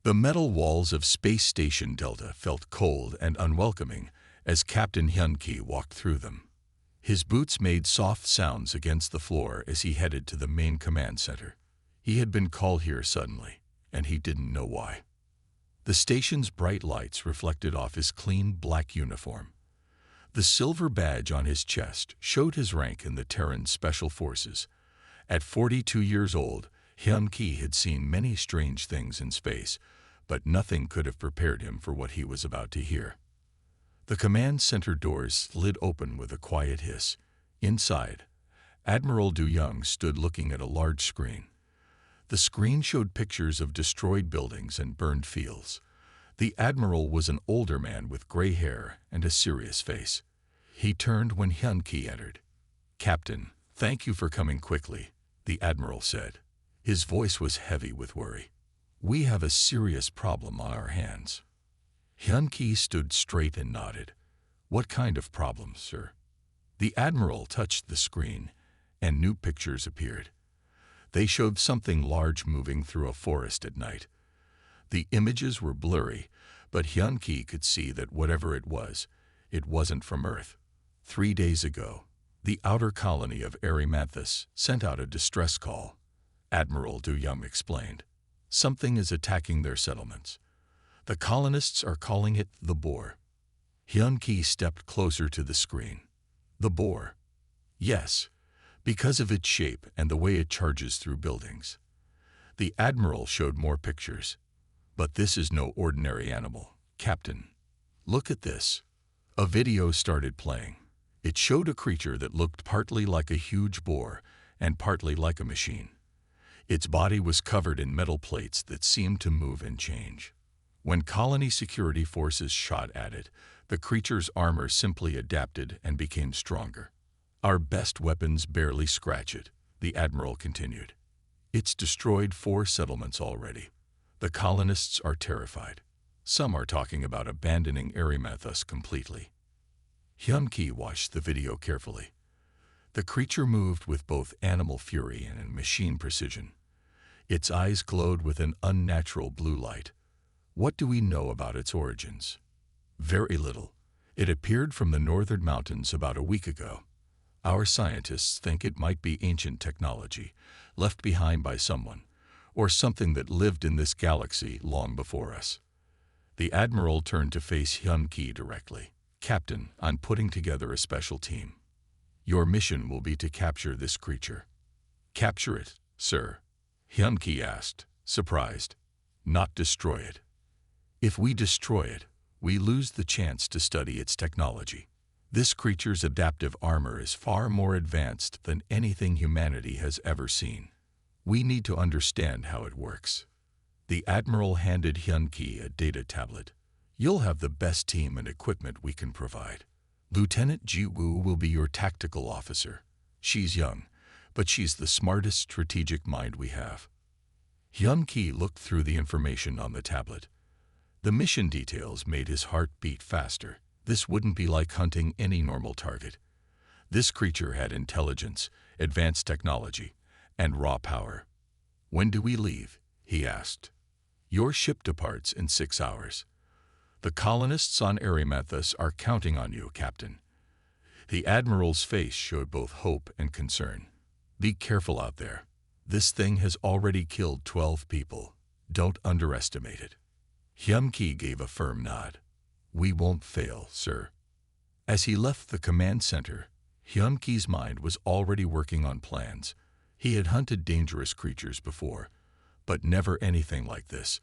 The metal walls of Space Station Delta felt cold and unwelcoming as Captain Hyun-Ki walked through them. His boots made soft sounds against the floor as he headed to the main command center. He had been called here suddenly, and he didn't know why. The station's bright lights reflected off his clean black uniform. The silver badge on his chest showed his rank in the Terran Special Forces. At 42 years old, Hyun-Ki had seen many strange things in space, but nothing could have prepared him for what he was about to hear. The command center doors slid open with a quiet hiss. Inside, Admiral Du Young stood looking at a large screen. The screen showed pictures of destroyed buildings and burned fields. The Admiral was an older man with gray hair and a serious face. He turned when Hyun-Ki entered. "Captain, thank you for coming quickly," the Admiral said. His voice was heavy with worry. "We have a serious problem on our hands." Hyun-Ki stood straight and nodded. "What kind of problem, sir?" The Admiral touched the screen, and new pictures appeared. They showed something large moving through a forest at night. The images were blurry, but Hyun-Ki could see that whatever it wasn't from Earth. 3 days ago, the outer colony of Erymanthus sent out a distress call. Admiral Du Young explained. "Something is attacking their settlements. The colonists are calling it the Boar." Hyun-Ki stepped closer to the screen. "The Boar?" "Yes, because of its shape and the way it charges through buildings." The Admiral showed more pictures. "But this is no ordinary animal, Captain. Look at this." A video started playing. It showed a creature that looked partly like a huge boar and partly like a machine. Its body was covered in metal plates that seemed to move and change. When colony security forces shot at it, the creature's armor simply adapted and became stronger. "Our best weapons barely scratch it," the Admiral continued. "It's destroyed 4 settlements already. The colonists are terrified. Some are talking about abandoning Erymanthus completely." Hyun-Ki watched the video carefully. The creature moved with both animal fury and machine precision. Its eyes glowed with an unnatural blue light. "What do we know about its origins?" "Very little. It appeared from the northern mountains about a week ago. Our scientists think it might be ancient technology, left behind by someone, or something that lived in this galaxy long before us." The Admiral turned to face Hyun-Ki directly. "Captain, I'm putting together a special team. Your mission will be to capture this creature." "Capture it, sir?" Hyun-Ki asked, surprised. "Not destroy it. If we destroy it, we lose the chance to study its technology. This creature's adaptive armor is far more advanced than anything humanity has ever seen. We need to understand how it works." The Admiral handed Hyun-Ki a data tablet. "You'll have the best team and equipment we can provide. Lieutenant Ji-woo will be your tactical officer. She's young, but she's the smartest strategic mind we have." Hyun-Ki looked through the information on the tablet. The mission details made his heart beat faster. This wouldn't be like hunting any normal target. This creature had intelligence, advanced technology, and raw power. "When do we leave?" he asked. "Your ship departs in 6 hours. The colonists on Erymanthus are counting on you, Captain." The Admiral's face showed both hope and concern. "Be careful out there. This thing has already killed 12 people. Don't underestimate it." Hyun-Ki gave a firm nod. "We won't fail, sir." As he left the command center, Hyun-Ki's mind was already working on plans. He had hunted dangerous creatures before, but never anything like this.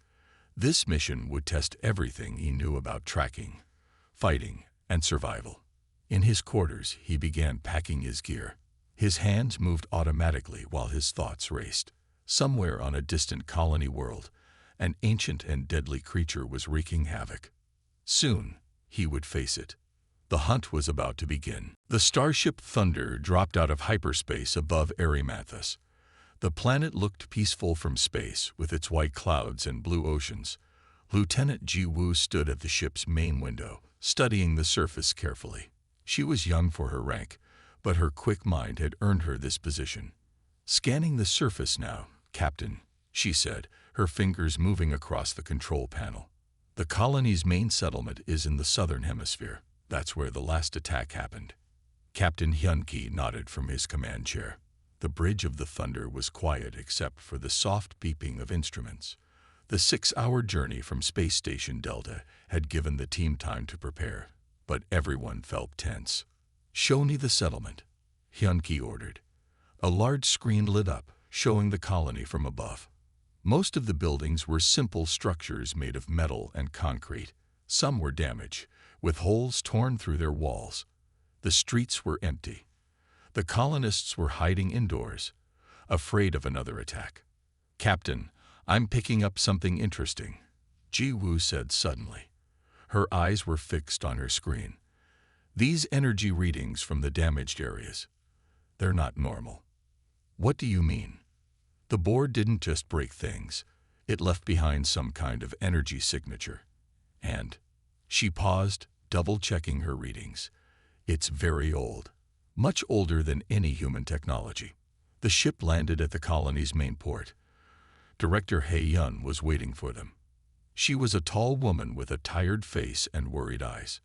This mission would test everything he knew about tracking, fighting, and survival. In his quarters, he began packing his gear. His hands moved automatically while his thoughts raced. Somewhere on a distant colony world, an ancient and deadly creature was wreaking havoc. Soon, he would face it. The hunt was about to begin. The starship Thunder dropped out of hyperspace above Erymanthus. The planet looked peaceful from space, with its white clouds and blue oceans. Lieutenant Ji-woo stood at the ship's main window, studying the surface carefully. She was young for her rank, but her quick mind had earned her this position. "Scanning the surface now, Captain," she said, her fingers moving across the control panel. The colony's main settlement is in the southern hemisphere. That's where the last attack happened. Captain Hyun-ki nodded from his command chair. The bridge of the Thunder was quiet except for the soft beeping of instruments. The 6-hour journey from Space Station Delta had given the team time to prepare, but everyone felt tense. "Show me the settlement," Hyun-ki ordered. A large screen lit up, showing the colony from above. Most of the buildings were simple structures made of metal and concrete. Some were damaged, with holes torn through their walls. The streets were empty. The colonists were hiding indoors, afraid of another attack. "Captain, I'm picking up something interesting," Ji-woo said suddenly. Her eyes were fixed on her screen. "These energy readings from the damaged areas, they're not normal." "What do you mean?" "The Boar didn't just break things. It left behind some kind of energy signature. And," she paused, double-checking her readings, "it's very old. Much older than any human technology." The ship landed at the colony's main port. Director Hae-yun was waiting for them. She was a tall woman with a tired face and worried eyes.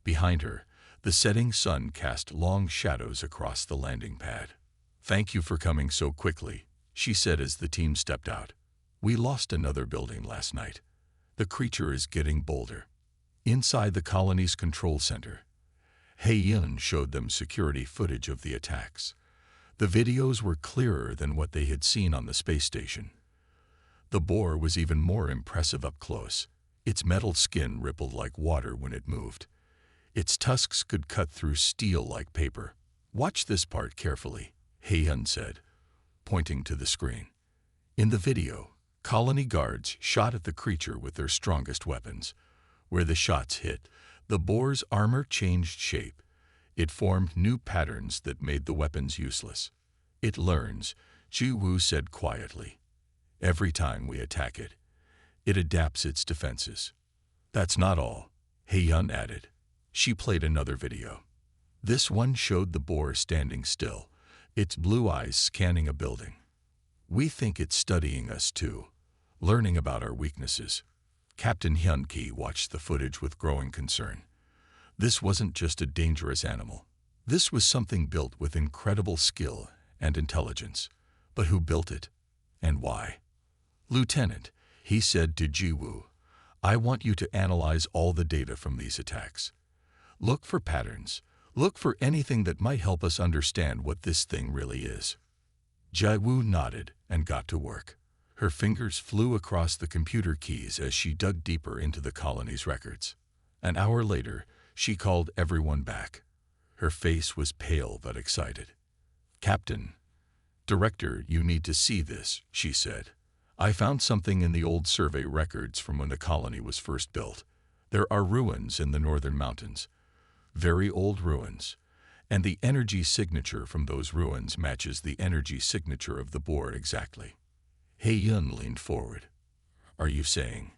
Behind her, the setting sun cast long shadows across the landing pad. "Thank you for coming so quickly," she said as the team stepped out. "We lost another building last night. The creature is getting bolder." Inside the colony's control center, Hae-yun showed them security footage of the attacks. The videos were clearer than what they had seen on the space station. The Boar was even more impressive up close. Its metal skin rippled like water when it moved. Its tusks could cut through steel like paper. "Watch this part carefully," Hae-yun said, pointing to the screen. In the video, colony guards shot at the creature with their strongest weapons. Where the shots hit, the Boar's armor changed shape. It formed new patterns that made the weapons useless. "It learns," Ji-woo said quietly. "Every time we attack it, it adapts its defenses." "That's not all," Hae-yun added. She played another video. This one showed the Boar standing still, its blue eyes scanning a building. "We think it's studying us too, learning about our weaknesses." Captain Hyun-ki watched the footage with growing concern. This wasn't just a dangerous animal. This was something built with incredible skill and intelligence. But who built it? And why? "Lieutenant," he said to Ji-woo, "I want you to analyze all the data from these attacks. Look for patterns. Look for anything that might help us understand what this thing really is." Ji-woo nodded and got to work. Her fingers flew across the computer keys as she dug deeper into the colony's records. An hour later, she called everyone back. Her face was pale but excited. "Captain, Director, you need to see this," she said. "I found something in the old survey records from when the colony was first built. There are ruins in the northern mountains, very old ruins, and the energy signature from those ruins matches the energy signature of the Boar exactly." Hae-yun leaned forward. "Are you saying?"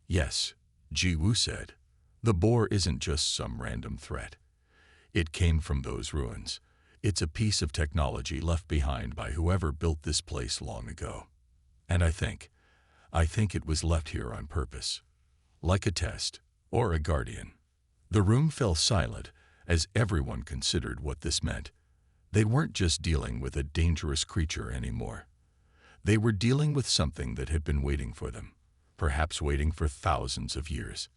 "Yes," Ji-woo said. "The Boar isn't just some random threat. It came from those ruins. It's a piece of technology left behind by whoever built this place long ago. And I think it was left here on purpose. Like a test, or a guardian." The room fell silent as everyone considered what this meant. They weren't just dealing with a dangerous creature anymore. They were dealing with something that had been waiting for them, perhaps waiting for thousands of years.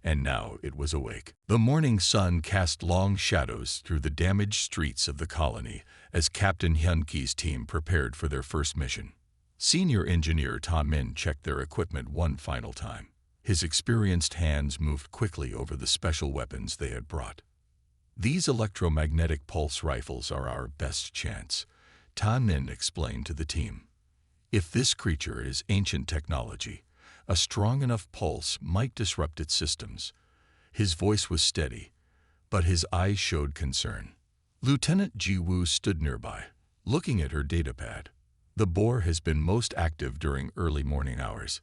And now it was awake. The morning sun cast long shadows through the damaged streets of the colony as Captain Hyun-ki's team prepared for their first mission. Senior engineer Ta-min checked their equipment one final time. His experienced hands moved quickly over the special weapons they had brought. "These electromagnetic pulse rifles are our best chance," Ta-min explained to the team. "If this creature is ancient technology, a strong enough pulse might disrupt its systems." His voice was steady, but his eyes showed concern. Lieutenant Ji-woo stood nearby, looking at her datapad. "The Boar has been most active during early morning hours.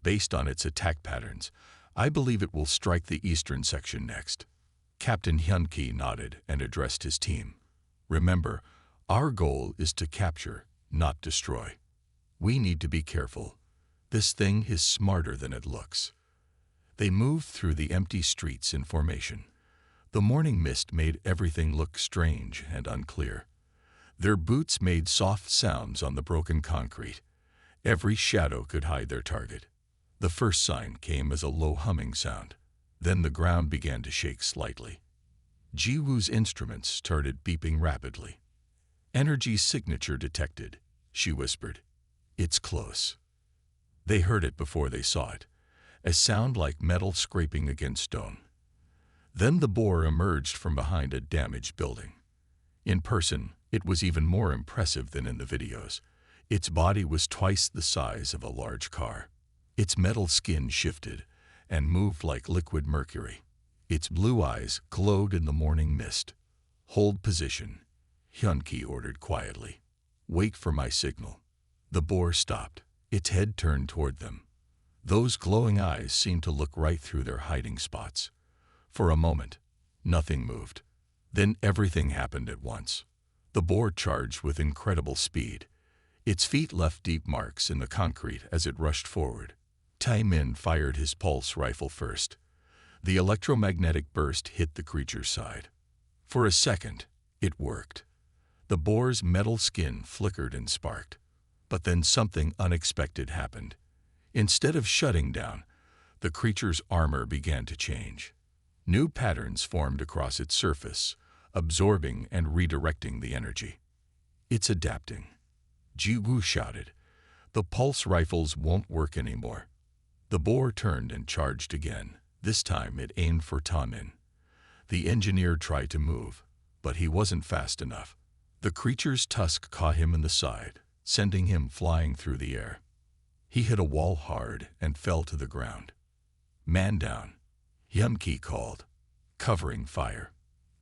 Based on its attack patterns, I believe it will strike the eastern section next." Captain Hyun-ki nodded and addressed his team. "Remember, our goal is to capture, not destroy." We need to be careful. This thing is smarter than it looks. They moved through the empty streets in formation. The morning mist made everything look strange and unclear. Their boots made soft sounds on the broken concrete. Every shadow could hide their target. The first sign came as a low humming sound. Then the ground began to shake slightly. Jiwoo's instruments started beeping rapidly. "Energy signature detected," she whispered. "It's close." They heard it before they saw it, a sound like metal scraping against stone. Then the boar emerged from behind a damaged building. In person, it was even more impressive than in the videos. Its body was twice the size of a large car. Its metal skin shifted and moved like liquid mercury. Its blue eyes glowed in the morning mist. "Hold position," Hyun-ki ordered quietly. "Wait for my signal." The boar stopped, its head turned toward them. Those glowing eyes seemed to look right through their hiding spots. For a moment, nothing moved. Then everything happened at once. The boar charged with incredible speed. Its feet left deep marks in the concrete as it rushed forward. Tae-min fired his pulse rifle first. The electromagnetic burst hit the creature's side. For a second, it worked. The boar's metal skin flickered and sparked. But then something unexpected happened. Instead of shutting down, the creature's armor began to change. New patterns formed across its surface, absorbing and redirecting the energy. "It's adapting," Jiwoo shouted. "The pulse rifles won't work anymore." The boar turned and charged again. This time it aimed for Tae-min. The engineer tried to move, but he wasn't fast enough. The creature's tusk caught him in the side, sending him flying through the air. He hit a wall hard and fell to the ground. "Man down," Hyun-ki called, covering fire.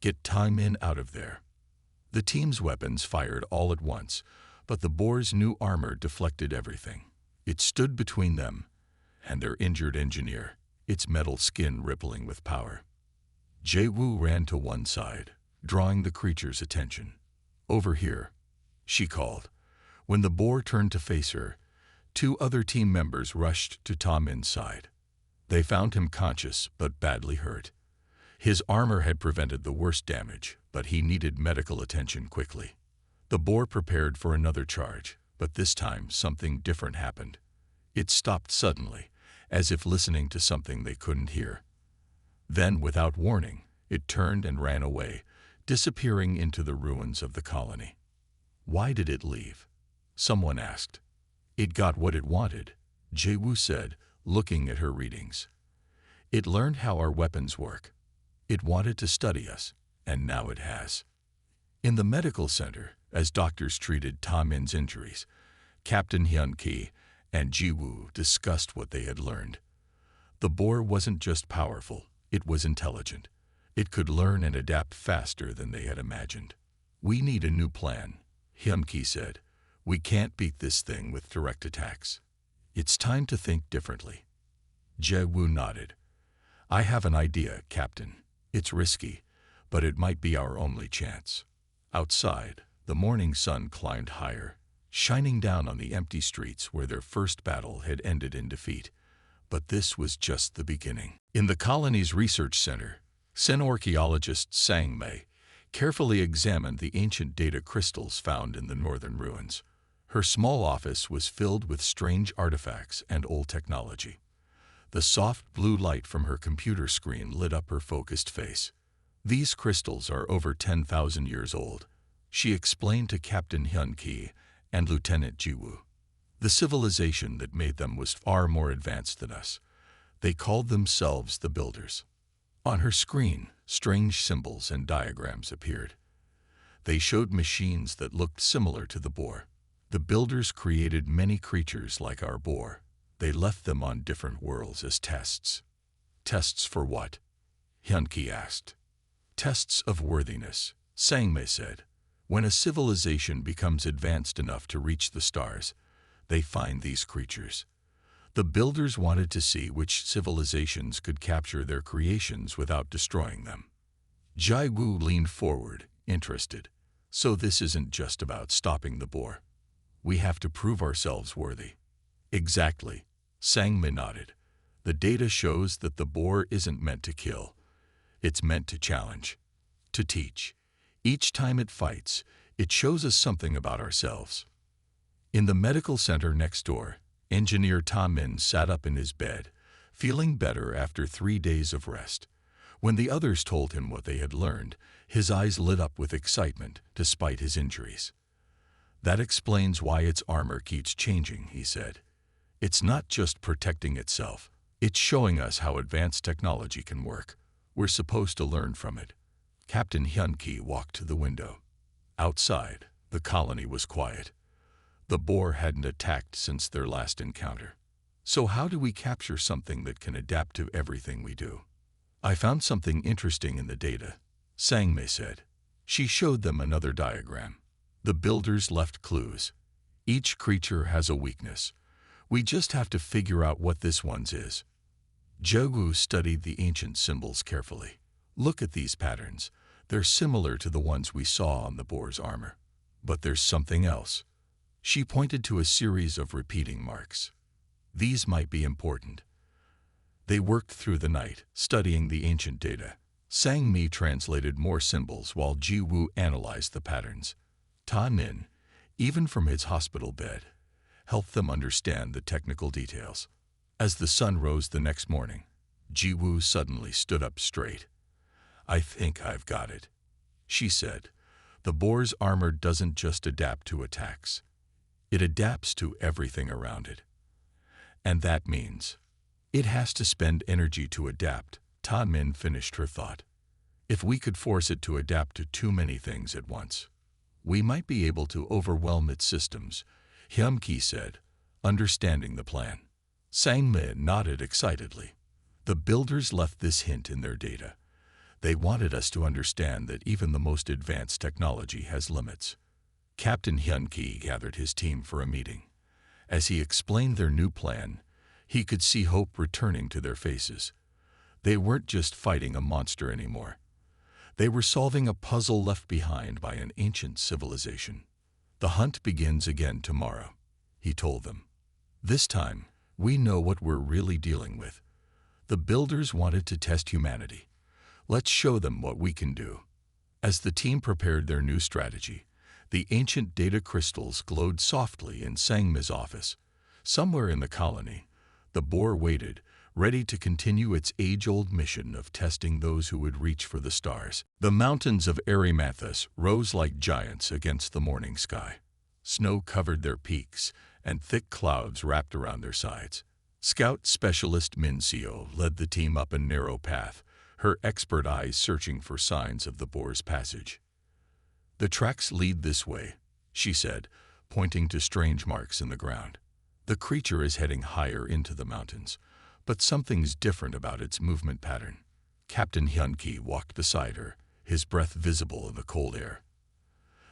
"Get Tae-min out of there." The team's weapons fired all at once, but the boar's new armor deflected everything. It stood between them and their injured engineer, its metal skin rippling with power. Jae-woo ran to one side, drawing the creature's attention. "Over here," she called. When the boar turned to face her, two other team members rushed to Tae-min's side. They found him conscious but badly hurt. His armor had prevented the worst damage, but he needed medical attention quickly. The boar prepared for another charge, but this time something different happened. It stopped suddenly, as if listening to something they couldn't hear. Then, without warning, it turned and ran away, disappearing into the ruins of the colony. "Why did it leave?" someone asked. "It got what it wanted," Jae-woo said, looking at her readings. "It learned how our weapons work. It wanted to study us, and now it has." In the medical center, as doctors treated Tae-min's injuries, Captain Hyun-ki and Jiwoo discussed what they had learned. The boar wasn't just powerful, it was intelligent. It could learn and adapt faster than they had imagined. "We need a new plan," Hyun-ki said. "We can't beat this thing with direct attacks. It's time to think differently." Jae-woo nodded. "I have an idea, Captain. It's risky, but it might be our only chance." Outside, the morning sun climbed higher, shining down on the empty streets where their first battle had ended in defeat. But this was just the beginning. In the colony's research center, Sen archaeologist Sang-mei carefully examined the ancient data crystals found in the northern ruins. Her small office was filled with strange artifacts and old technology. The soft blue light from her computer screen lit up her focused face. "These crystals are over 10,000 years old," she explained to Captain Hyun-ki and Lieutenant Jiwoo. "The civilization that made them was far more advanced than us. They called themselves the Builders." On her screen, strange symbols and diagrams appeared. They showed machines that looked similar to the boar. The Builders created many creatures like our boar. They left them on different worlds as tests. "Tests for what?" Hyun-ki asked. "Tests of worthiness," Sang-mei said. "When a civilization becomes advanced enough to reach the stars, they find these creatures. The Builders wanted to see which civilizations could capture their creations without destroying them." Jae-woo leaned forward, interested. "So this isn't just about stopping the boar. We have to prove ourselves worthy. Exactly. Sangmi nodded. The data shows that the boar isn't meant to kill. It's meant to challenge, to teach. Each time it fights, it shows us something about ourselves. In the medical center next door, Engineer Ta Min sat up in his bed, feeling better after 3 days of rest. When the others told him what they had learned, his eyes lit up with excitement despite his injuries. That explains why its armor keeps changing, he said. It's not just protecting itself. It's showing us how advanced technology can work. We're supposed to learn from it. Captain Hyun-ki walked to the window. Outside, the colony was quiet. The boar hadn't attacked since their last encounter. So how do we capture something that can adapt to everything we do? I found something interesting in the data, Sangmi said. She showed them another diagram. The builders left clues. Each creature has a weakness. We just have to figure out what this one's is. Jegu studied the ancient symbols carefully. Look at these patterns. They're similar to the ones we saw on the boar's armor. But there's something else. She pointed to a series of repeating marks. These might be important. They worked through the night, studying the ancient data. Sangmi translated more symbols while Ji-woo analyzed the patterns. Ta Min, even from his hospital bed, helped them understand the technical details. As the sun rose the next morning, Ji-woo suddenly stood up straight. I think I've got it, she said. The boar's armor doesn't just adapt to attacks. It adapts to everything around it. And that means it has to spend energy to adapt. Ta Min finished her thought. If we could force it to adapt to too many things at once, we might be able to overwhelm its systems, Hyun-ki said, understanding the plan. Sangmi nodded excitedly. The builders left this hint in their data. They wanted us to understand that even the most advanced technology has limits. Captain Hyun-ki gathered his team for a meeting. As he explained their new plan, he could see hope returning to their faces. They weren't just fighting a monster anymore. They were solving a puzzle left behind by an ancient civilization. The hunt begins again tomorrow, he told them. This time, we know what we're really dealing with. The builders wanted to test humanity. Let's show them what we can do. As the team prepared their new strategy, the ancient data crystals glowed softly in Sangmi's office. Somewhere in the colony, the boar waited, ready to continue its age-old mission of testing those who would reach for the stars. The mountains of Erymanthus rose like giants against the morning sky. Snow covered their peaks, and thick clouds wrapped around their sides. Scout Specialist Min Seo led the team up a narrow path, her expert eyes searching for signs of the boar's passage. The tracks lead this way, she said, pointing to strange marks in the ground. The creature is heading higher into the mountains, but something's different about its movement pattern. Captain Hyun-ki walked beside her, his breath visible in the cold air.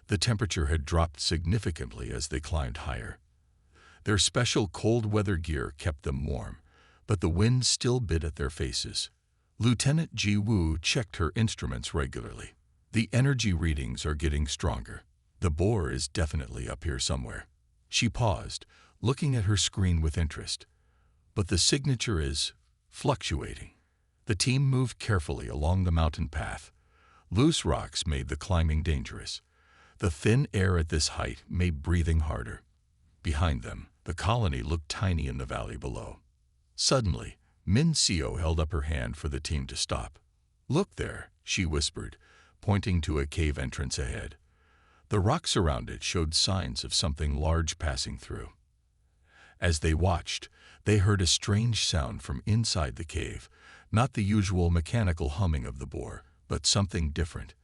The temperature had dropped significantly as they climbed higher. Their special cold weather gear kept them warm, but the wind still bit at their faces. Lieutenant Ji-woo checked her instruments regularly. The energy readings are getting stronger. The boar is definitely up here somewhere. She paused, looking at her screen with interest. But the signature is fluctuating. The team moved carefully along the mountain path. Loose rocks made the climbing dangerous. The thin air at this height made breathing harder. Behind them, the colony looked tiny in the valley below. Suddenly, Min Seo held up her hand for the team to stop. Look there, she whispered, pointing to a cave entrance ahead. The rocks around it showed signs of something large passing through. As they watched, they heard a strange sound from inside the cave, not the usual mechanical humming of the boar, but something different.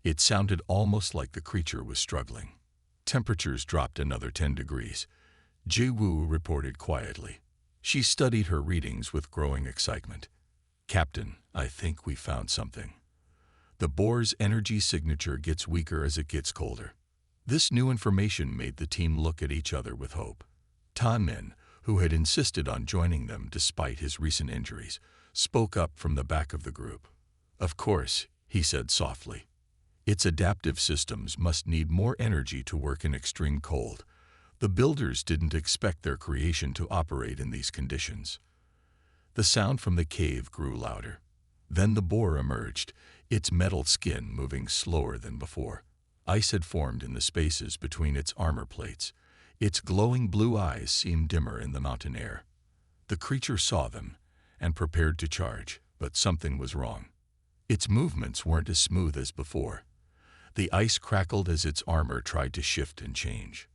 It sounded almost like the creature was struggling. Temperatures dropped another 10 degrees. Ji-woo reported quietly. She studied her readings with growing excitement. Captain, I think we found something. The boar's energy signature gets weaker as it gets colder. This new information made the team look at each other with hope. Ta Min, who had insisted on joining them despite his recent injuries, spoke up from the back of the group. Of course, he said softly. Its adaptive systems must need more energy to work in extreme cold. The builders didn't expect their creation to operate in these conditions. The sound from the cave grew louder. Then the boar emerged, its metal skin moving slower than before. Ice had formed in the spaces between its armor plates. Its glowing blue eyes seemed dimmer in the mountain air. The creature saw them and prepared to charge, but something was wrong. Its movements weren't as smooth as before. The ice crackled as its armor tried to shift and change.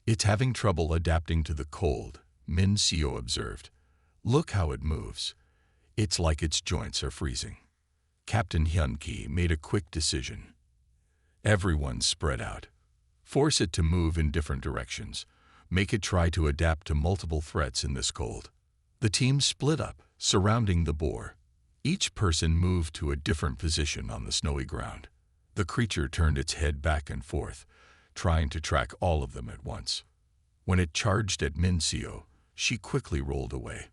"It's having trouble adapting to the cold," Min Seo observed. "Look how it moves. It's like its joints are freezing." Captain Hyun-ki made a quick decision. Everyone spread out. Force it to move in different directions. Make it try to adapt to multiple threats in this cold. The team split up, surrounding the boar. Each person moved to a different position on the snowy ground. The creature turned its head back and forth, trying to track all of them at once. When it charged at Min Seo, she quickly rolled away.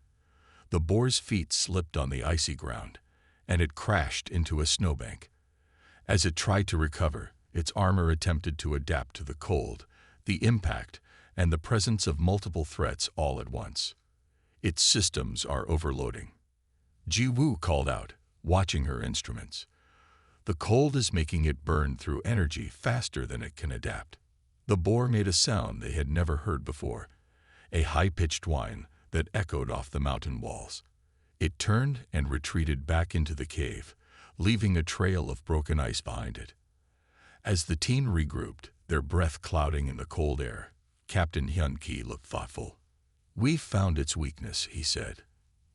The boar's feet slipped on the icy ground, and it crashed into a snowbank. As it tried to recover, its armor attempted to adapt to the cold, the impact, and the presence of multiple threats all at once. Its systems are overloading. Ji-woo called out, watching her instruments. The cold is making it burn through energy faster than it can adapt. The boar made a sound they had never heard before, a high-pitched whine that echoed off the mountain walls. It turned and retreated back into the cave, leaving a trail of broken ice behind it. As the team regrouped, their breath clouding in the cold air, Captain Hyun-ki looked thoughtful. "We've found its weakness," he said.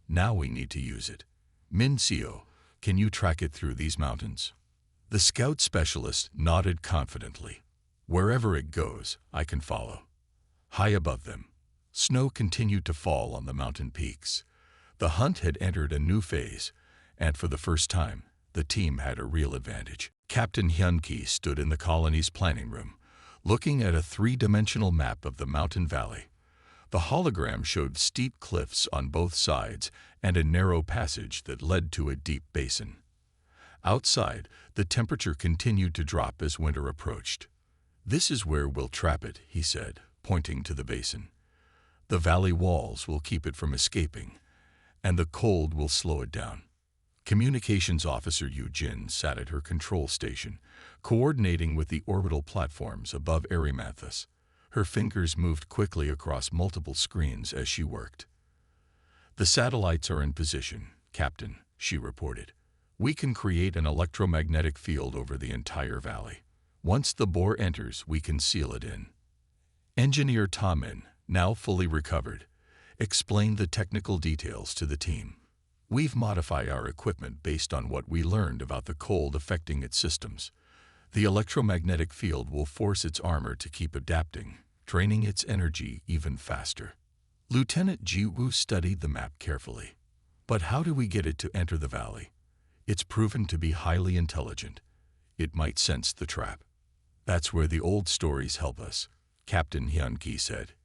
"Now we need to use it. Min Seo, can you track it through these mountains?" The scout specialist nodded confidently. "Wherever it goes, I can follow." High above them, snow continued to fall on the mountain peaks. The hunt had entered a new phase, and for the first time, the team had a real advantage. Captain Hyun-ki stood in the colony's planning room, looking at a three-dimensional map of the mountain valley. The hologram showed steep cliffs on both sides and a narrow passage that led to a deep basin. Outside, the temperature continued to drop as winter approached. "This is where we'll trap it," he said, pointing to the basin. "The valley walls will keep it from escaping, and the cold will slow it down." Communications Officer Yu-jin sat at her control station, coordinating with the orbital platforms above Erymanthus. Her fingers moved quickly across multiple screens as she worked. "The satellites are in position, Captain," she reported. "We can create an electromagnetic field over the entire valley. Once the boar enters, we can seal it in." Engineer Tamin, now fully recovered, explained the technical details to the team. "We've modified our equipment based on what we learned about the cold affecting its systems. The electromagnetic field will force its armor to keep adapting, draining its energy even faster." Lieutenant Ji-woo studied the map carefully. "But how do we get it to enter the valley? It's proven to be highly intelligent. It might sense the trap." "That's where the old stories help us," Captain Hyun-ki said.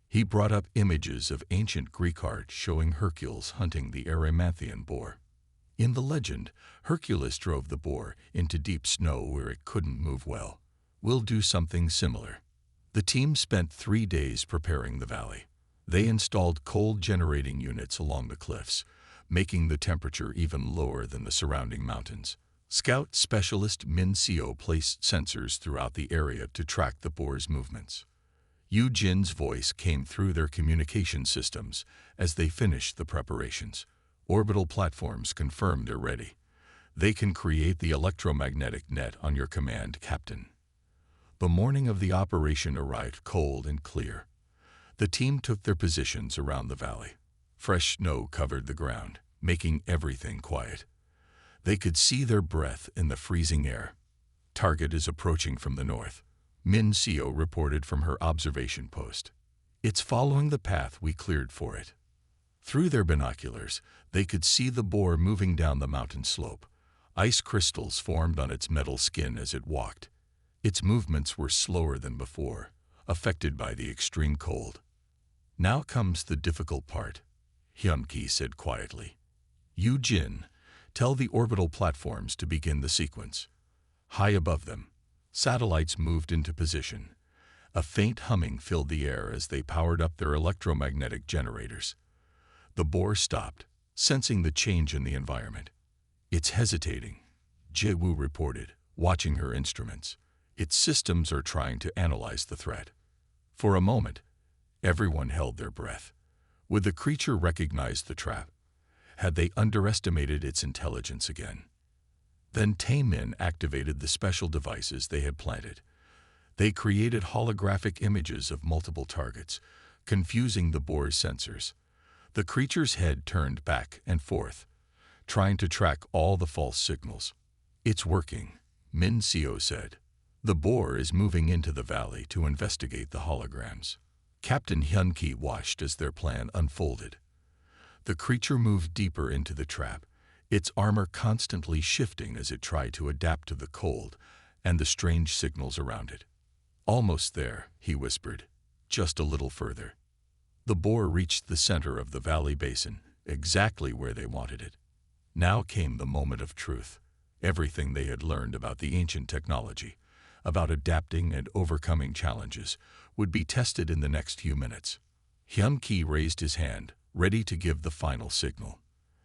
He brought up images of ancient Greek art showing Hercules hunting the Erymanthian boar. In the legend, Hercules drove the boar into deep snow where it couldn't move well. "We'll do something similar." The team spent 3 days preparing the valley. They installed cold-generating units along the cliffs, making the temperature even lower than the surrounding mountains. Scout Specialist Min Seo placed sensors throughout the area to track the boar's movements. Yu-jin's voice came through their communication systems as they finished the preparations. Orbital platforms confirmed they're ready. They can create the electromagnetic net on your command, Captain. The morning of the operation arrived cold and clear. The team took their positions around the valley. Fresh snow covered the ground, making everything quiet. They could see their breath in the freezing air. "Target is approaching from the north," Min Seo reported from her observation post. "It's following the path we cleared for it." Through their binoculars, they could see the boar moving down the mountain slope. Ice crystals formed on its metal skin as it walked. Its movements were slower than before, affected by the extreme cold. "Now comes the difficult part," Hyun-ki said quietly. "Yu-jin, tell the orbital platforms to begin the sequence." High above them, satellites moved into position. A faint humming filled the air as they powered up their electromagnetic generators. The Boar stopped, sensing the change in the environment. "It's hesitating," Jiwoo reported, watching her instruments. "Its systems are trying to analyze the threat." For a moment, everyone held their breath. Would the creature recognize the trap? Had they underestimated its intelligence again? Then Taemin activated the special devices they had planted. They created holographic images of multiple targets, confusing the Boar's sensors. The creature's head turned back and forth, trying to track all the false signals. "It's working," Min Seo said. "The Boar is moving into the valley to investigate the holograms." Captain Hyun-ki watched as their plan unfolded. The creature moved deeper into the trap, its armor constantly shifting as it tried to adapt to the cold and the strange signals around it. "Almost there," he whispered. "Just a little further." The Boar reached the center of the valley basin, exactly where they wanted it. Now came the moment of truth. Everything they had learned about the ancient technology, about adapting and overcoming challenges, would be tested in the next few minutes. Hyun-ki raised his hand, ready to give the final signal.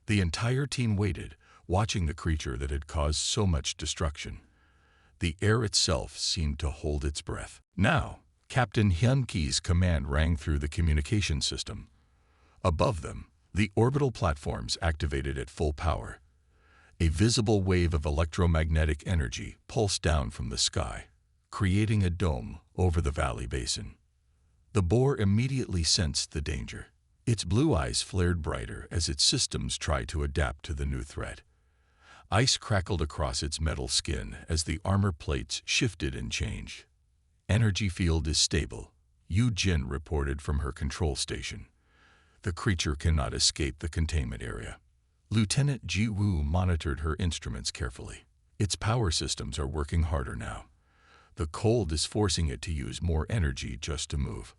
The entire team waited, watching the creature that had caused so much destruction. The air itself seemed to hold its breath. Now, Captain Hyun-ki's command rang through the communication system. Above them, the orbital platforms activated at full power. A visible wave of electromagnetic energy pulsed down from the sky, creating a dome over the valley basin. The Boar immediately sensed the danger. Its blue eyes flared brighter as its systems tried to adapt to the new threat. Ice crackled across its metal skin as the armor plates shifted and changed. "Energy field is stable," Yu Jin reported from her control station. "The creature cannot escape the containment area." Lieutenant Jiwoo monitored her instruments carefully. "Its power systems are working harder now. The cold is forcing it to use more energy just to move."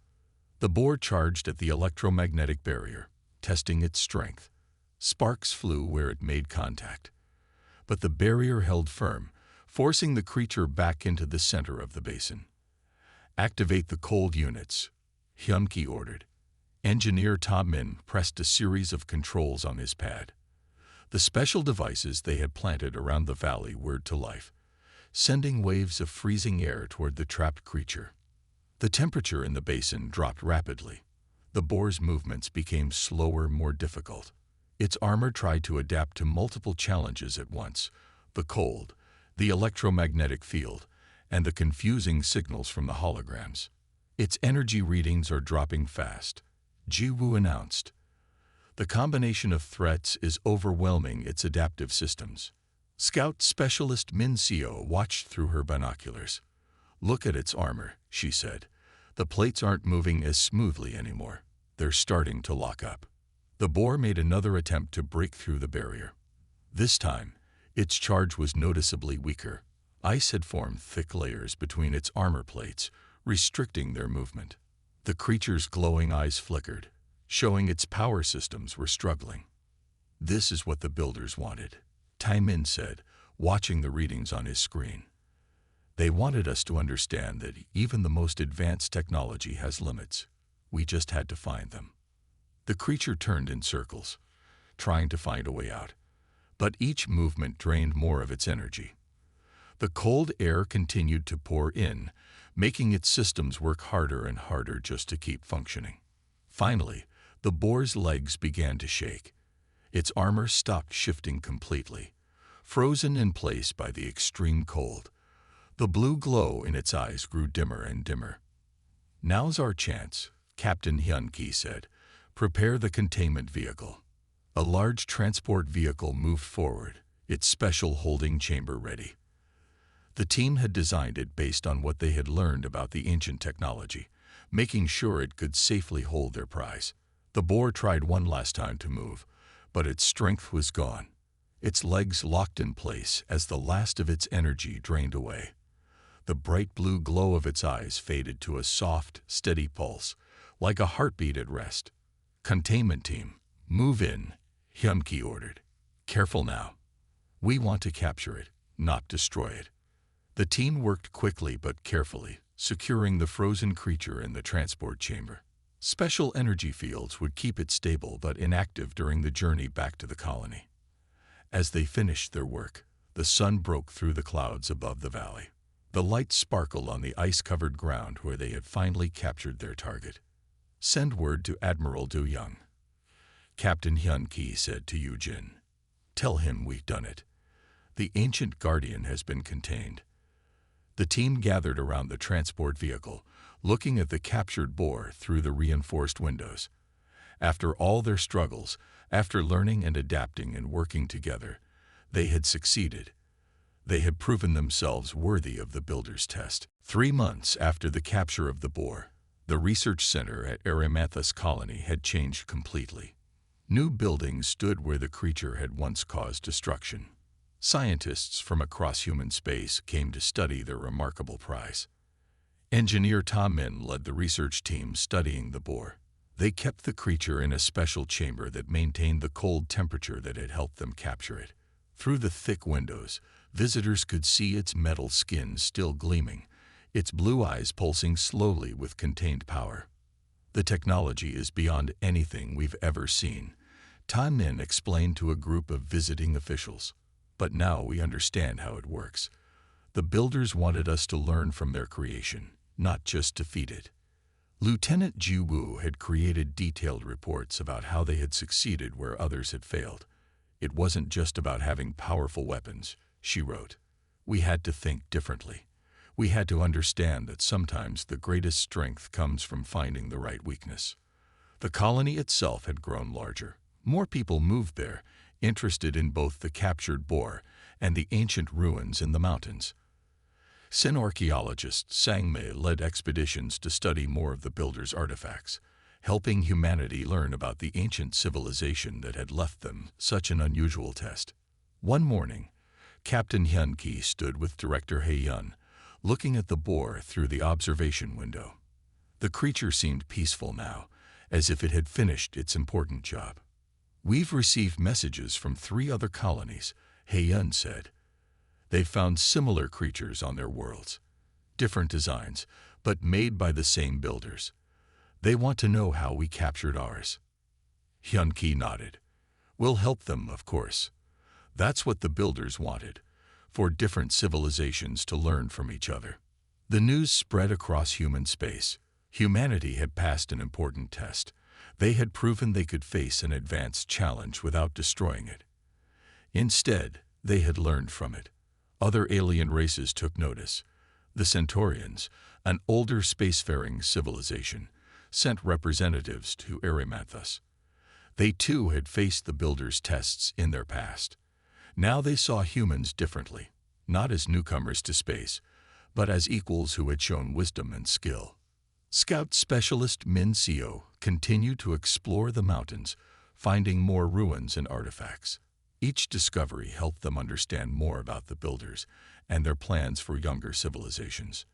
The Boar charged at the electromagnetic barrier, testing its strength. Sparks flew where it made contact. But the barrier held firm, forcing the creature back into the center of the basin. "Activate the cold units," Hyun-ki ordered. Engineer Taemin pressed a series of controls on his pad. The special devices they had planted around the valley whirred to life, sending waves of freezing air toward the trapped creature. The temperature in the basin dropped rapidly. The Boar's movements became slower, more difficult. Its armor tried to adapt to multiple challenges at once: the cold, the electromagnetic field, and the confusing signals from the holograms. "Its energy readings are dropping fast," Jiwoo announced. "The combination of threats is overwhelming its adaptive systems." Scout Specialist Min Seo watched through her binoculars. "Look at its armor," she said. "The plates aren't moving as smoothly anymore. They're starting to lock up." The Boar made another attempt to break through the barrier. This time, its charge was noticeably weaker. Ice had formed thick layers between its armor plates, restricting their movement. The creature's glowing eyes flickered, showing its power systems were struggling. "This is what the builders wanted," Taemin said, watching the readings on his screen. "They wanted us to understand that even the most advanced technology has limits. We just had to find them." The creature turned in circles, trying to find a way out, but each movement drained more of its energy. The cold air continued to pour in, making its systems work harder and harder just to keep functioning. Finally, the Boar's legs began to shake. Its armor stopped shifting completely, frozen in place by the extreme cold. The blue glow in its eyes grew dimmer and dimmer. "Now's our chance," Captain Hyun-ki said. "Prepare the containment vehicle." A large transport vehicle moved forward, its special holding chamber ready. The team had designed it based on what they had learned about the ancient technology, making sure it could safely hold their prize. The Boar tried one last time to move, but its strength was gone. Its legs locked in place as the last of its energy drained away. The bright blue glow of its eyes faded to a soft, steady pulse, like a heartbeat at rest. "Containment team, move in," Hyun-ki ordered. "Careful now. We want to capture it, not destroy it." The team worked quickly but carefully, securing the frozen creature in the transport chamber. Special energy fields would keep it stable but inactive during the journey back to the colony. As they finished their work, the sun broke through the clouds above the valley. The light sparkled on the ice-covered ground where they had finally captured their target. "Send word to Admiral Du Young," Captain Hyun-Ki said to Yu-Jin. "Tell him we've done it. The ancient guardian has been contained." The team gathered around the transport vehicle, looking at the captured boar through the reinforced windows. After all their struggles, after learning and adapting and working together, they had succeeded. They had proven themselves worthy of the builder's test. 3 months after the capture of the boar, the research center at Erymanthus colony had changed completely. New buildings stood where the creature had once caused destruction. Scientists from across human space came to study their remarkable prize. Engineer Ta Min led the research team studying the boar. They kept the creature in a special chamber that maintained the cold temperature that had helped them capture it. Through the thick windows, visitors could see its metal skin still gleaming, its blue eyes pulsing slowly with contained power. "The technology is beyond anything we've ever seen," Ta Min explained to a group of visiting officials. "But now we understand how it works. The builders wanted us to learn from their creation, not just defeat it." Lieutenant Ji Woo had created detailed reports about how they had succeeded where others had failed. "It wasn't just about having powerful weapons," she wrote. "We had to think differently. We had to understand that sometimes the greatest strength comes from finding the right weakness." The colony itself had grown larger. More people moved there, interested in both the captured boar and the ancient ruins in the mountains. Sin archaeologist Sang Mei led expeditions to study more of the builders' artifacts, helping humanity learn about the ancient civilization that had left them such an unusual test. One morning, Captain Hyun-Ki stood with Director Hae-yun, looking at the boar through the observation window. The creature seemed peaceful now, as if it had finished its important job. "We've received messages from 3 other colonies," Hae-yun said. "They've found similar creatures on their worlds. Different designs, but made by the same builders. They want to know how we captured ours." Hyun-Ki nodded. "We'll help them, of course. That's what the builders wanted, for different civilizations to learn from each other." The news spread across human space. Humanity had passed an important test. They had proven they could face an advanced challenge without destroying it. Instead, they had learned from it. Other alien races took notice. The Centaurians, an older spacefaring civilization, sent representatives to Erymanthus. They too had faced the builders' tests in their past. Now they saw humans differently, not as newcomers to space, but as equals who had shown wisdom and skill. Scout specialist Min Seo continued to explore the mountains, finding more ruins and artifacts. Each discovery helped them understand more about the builders and their plans for younger civilizations.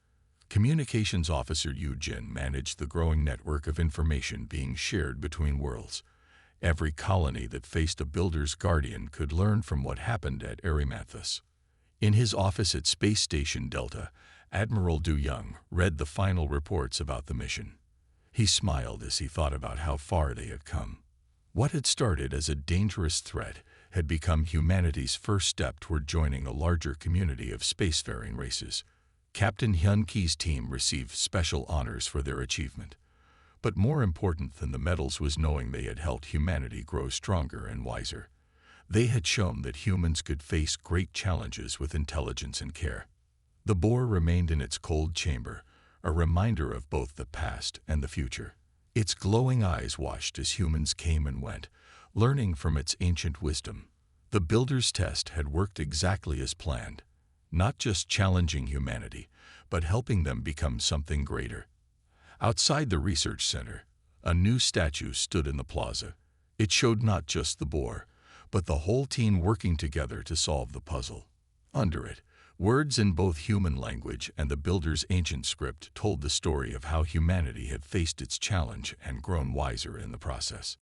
Communications Officer Yu-Jin managed the growing network of information being shared between worlds. Every colony that faced a builder's guardian could learn from what happened at Erymanthus. In his office at Space Station Delta, Admiral Du Young read the final reports about the mission. He smiled as he thought about how far they had come. What had started as a dangerous threat had become humanity's first step toward joining a larger community of spacefaring races. Captain Hyun-Ki's team received special honors for their achievement. But more important than the medals was knowing they had helped humanity grow stronger and wiser. They had shown that humans could face great challenges with intelligence and care. The boar remained in its cold chamber, a reminder of both the past and the future. Its glowing eyes watched as humans came and went, learning from its ancient wisdom. The builder's test had worked exactly as planned, not just challenging humanity, but helping them become something greater. Outside the research center, a new statue stood in the plaza. It showed not just the boar, but the whole team working together to solve the puzzle. Under it, words in both human language and the builder's ancient script told the story of how humanity had faced its challenge and grown wiser in the process.